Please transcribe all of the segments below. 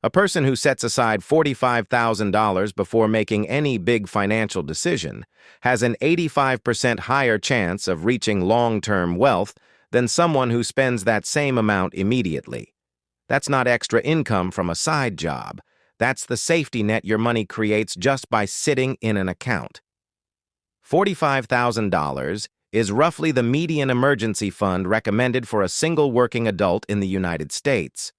A person who sets aside $45,000 before making any big financial decision has an 85% higher chance of reaching long-term wealth than someone who spends that same amount immediately. That's not extra income from a side job. That's the safety net your money creates just by sitting in an account. $45,000 is roughly the median emergency fund recommended for a single working adult in the United States.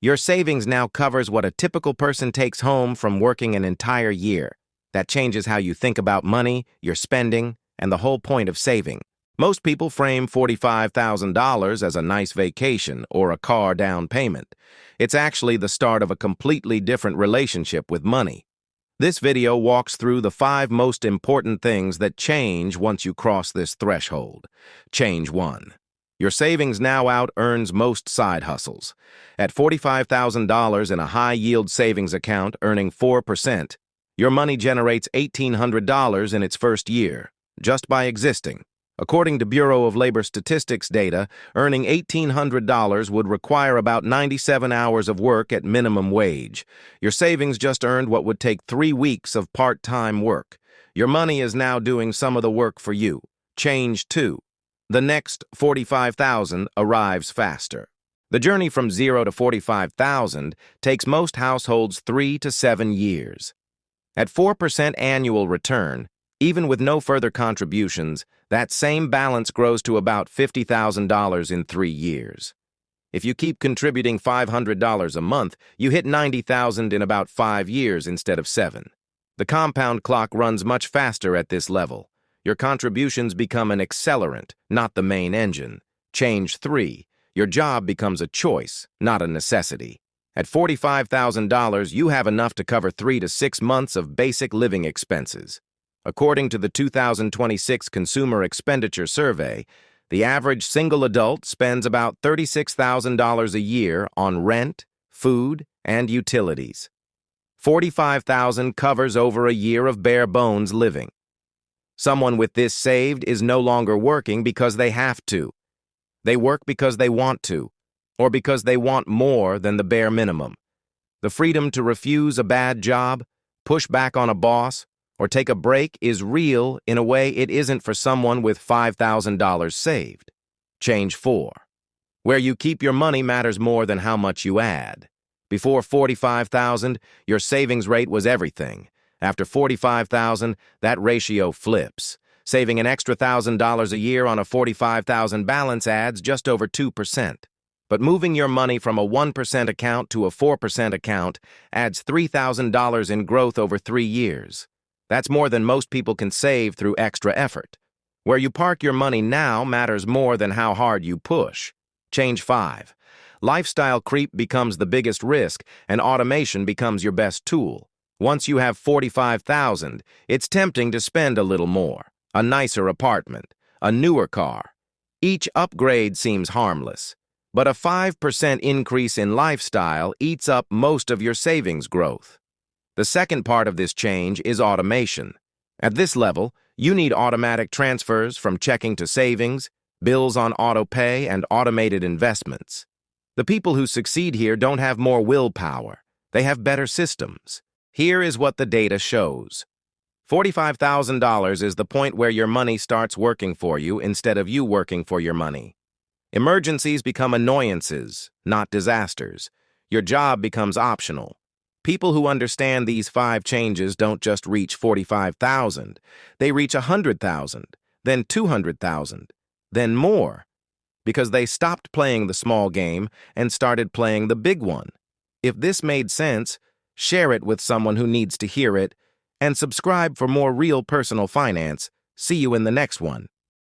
Your savings now covers what a typical person takes home from working an entire year. That changes how you think about money, your spending, and the whole point of saving. Most people frame $45,000 as a nice vacation or a car down payment. It's actually the start of a completely different relationship with money. This video walks through the 5 most important things that change once you cross this threshold. Change 1. Your savings now out-earns most side hustles. At $45,000 in a high-yield savings account earning 4%, your money generates $1,800 in its first year, just by existing. According to Bureau of Labor Statistics data, earning $1,800 would require about 97 hours of work at minimum wage. Your savings just earned what would take 3 weeks of part-time work. Your money is now doing some of the work for you. Change 2. The next $45,000 arrives faster. The journey from 0 to $45,000 takes most households 3 to 7 years. At 4% annual return, even with no further contributions, that same balance grows to about $50,000 in 3 years. If you keep contributing $500 a month, you hit $90,000 in about 5 years instead of 7. The compound clock runs much faster at this level. Your contributions become an accelerant, not the main engine. Change 3. Your job becomes a choice, not a necessity. At $45,000, you have enough to cover 3 to 6 months of basic living expenses. According to the 2026 Consumer Expenditure Survey, the average single adult spends about $36,000 a year on rent, food, and utilities. $45,000 covers over a year of bare-bones living. Someone with this saved is no longer working because they have to. They work because they want to, or because they want more than the bare minimum. The freedom to refuse a bad job, push back on a boss, or take a break is real in a way it isn't for someone with $5,000 saved. Change 4. Where you keep your money matters more than how much you add. Before $45,000, your savings rate was everything. After $45,000, that ratio flips. Saving an extra $1,000 a year on a $45,000 balance adds just over 2%. But moving your money from a 1% account to a 4% account adds $3,000 in growth over 3 years. That's more than most people can save through extra effort. Where you park your money now matters more than how hard you push. Change 5. Lifestyle creep becomes the biggest risk, and automation becomes your best tool. Once you have $45,000, it's tempting to spend a little more. A nicer apartment, a newer car. Each upgrade seems harmless, but a 5% increase in lifestyle eats up most of your savings growth. The second part of this change is automation. At this level, you need automatic transfers from checking to savings, bills on auto pay, and automated investments. The people who succeed here don't have more willpower. They have better systems. Here is what the data shows. $45,000 is the point where your money starts working for you instead of you working for your money. Emergencies become annoyances, not disasters. Your job becomes optional. People who understand these 5 changes don't just reach $45,000. They reach $100,000, then $200,000, then more, because they stopped playing the small game and started playing the big one. If this made sense, share it with someone who needs to hear it, and subscribe for more real personal finance. See you in the next one.